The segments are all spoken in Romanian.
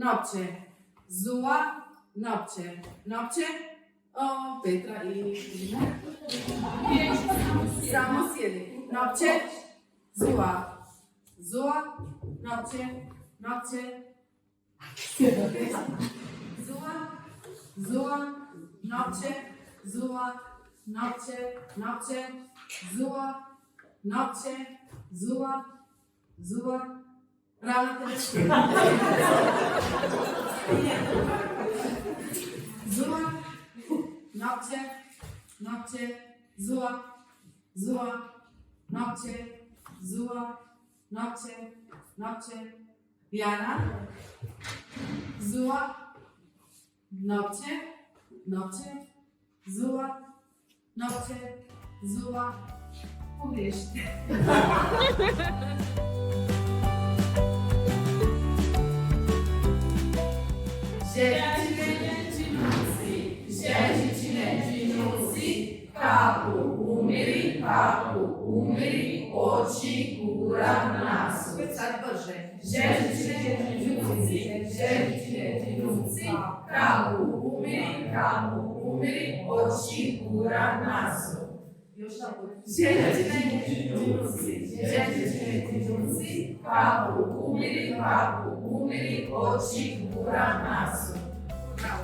noapte. Ziua, noapte. Noapte? Petra i samo sjedi. Noapte, ziua. Ziua, noapte, noapte. Ziua, ziua, noapte, ziua, noapte, noapte. Ziua, noapte, ziua, ziua. Ravnatelj. Ziua, noapte, noapte, ziua, ziua, noapte, ziua, noapte, noapte. Diana. Ziua, noapte, noapte, ziua, noapte, ziua. Pogrești. Kapu umiri, oči, gura, nasu. Sad brže. Željčine džinuci, kapu umiri, oči, gura, nasu. Još naput. Željčine džinuci, kapu umiri, oči, gura, nasu. Bravo.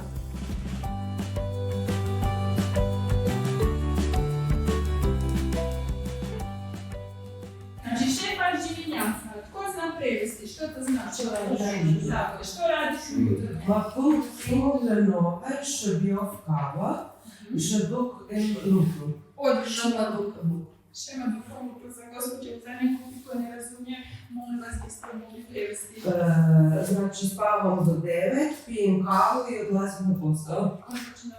Znači, šepaš dživinjanca, tko zna prevesti, što to znači? Što radiš ujutro? Bakul simulano šebjov kava, žeduk em lupu. Odlično. Šema dukavu. Šema duhovnu za gospođe za nekog ko ne razumije, molim vas da ste mogli prevesti. Znači spavam do 9, pijem kavu i odlazim na posao. Odlično.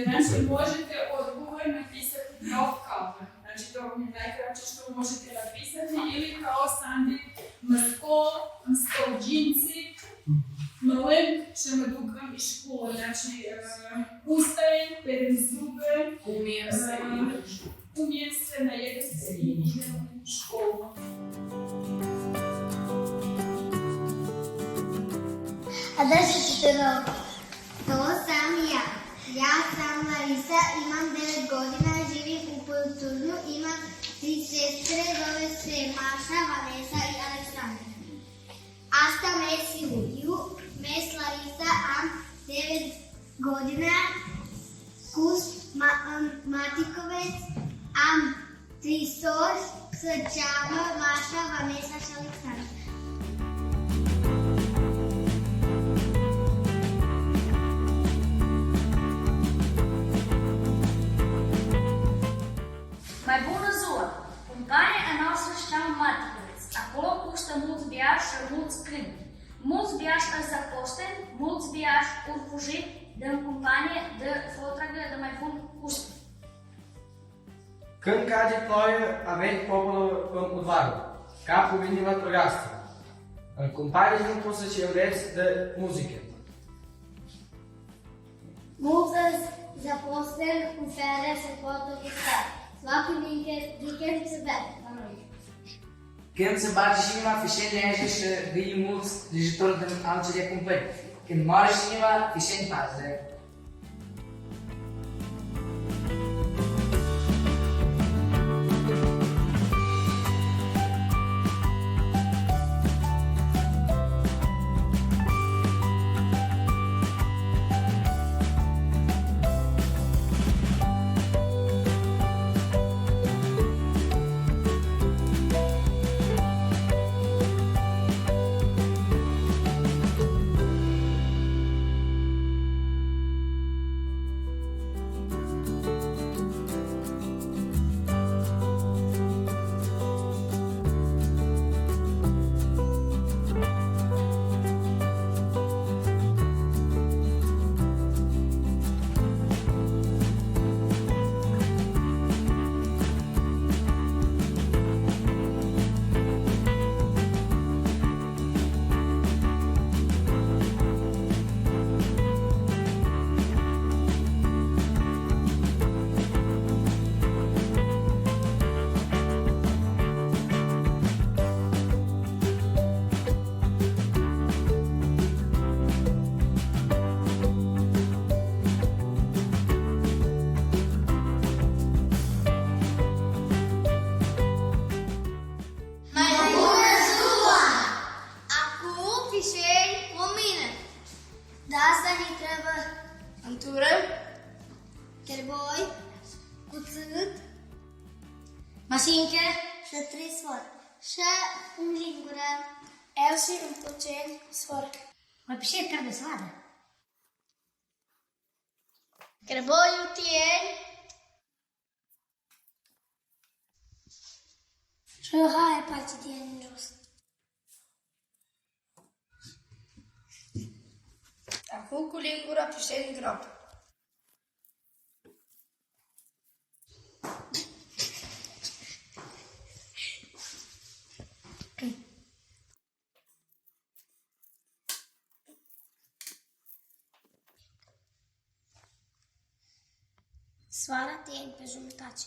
Znači, možete odgovor napisati kao kava. Znači, to je najkraće što možete napisati ili kao Sandi, msko džinci, malem, šema dukam i školu. Znači, ustajem, perem zube, umijem se, najedem se i idem u školu. A da se ćete to sam ja. Ja sam Larisa, imam 9 godina, živim u Podturnju, imam 3 sestre, zove se Maša, Vanesa i Aleksandra. Asta mes Juliju, mes Larisa, am 9 godina, kus Matikovec, am 3 sor, Săceamă, Maša, Vanesa și Aleksandra. Mai bună ziua! Compania noastră se cheamă Maticoveț. Acolo custă mulți biași și mulți câini. Mulți biași îți zaposten, mulți biași ur fugit din companie de fotragă de mai bun gust. Când cade ploaie, avem popolul în udvarul. Capul vine la trăgastă. În companie nu pot să celebrezi de muzică. Mulți zaposlen u fere se pot ocupa. Svaki vikend se bere la noi. Când se bate cineva, fișeni neaje și vine mulți lejitori din altele cumpări. Când moare cineva, fișeni pază. Cuțit. Mașincă. Și 3 sfor. Și un lingură. El și un puceni sfor. Mai pe ce trebuie să vadă? Grăboiul tieni. Și o haie parte tieni în jos. Acum cu lingura pișe în groapă. Soara tieni pe jumătate.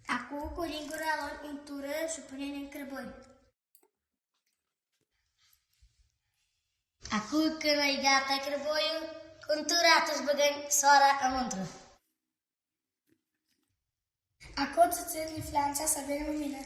Acum cu lingura luăm în tură și punem în crăboi. Acum când e gata crăboiul, cu înturată își băgăm soara înăuntru. Acum să ținem flanța să avem lumină.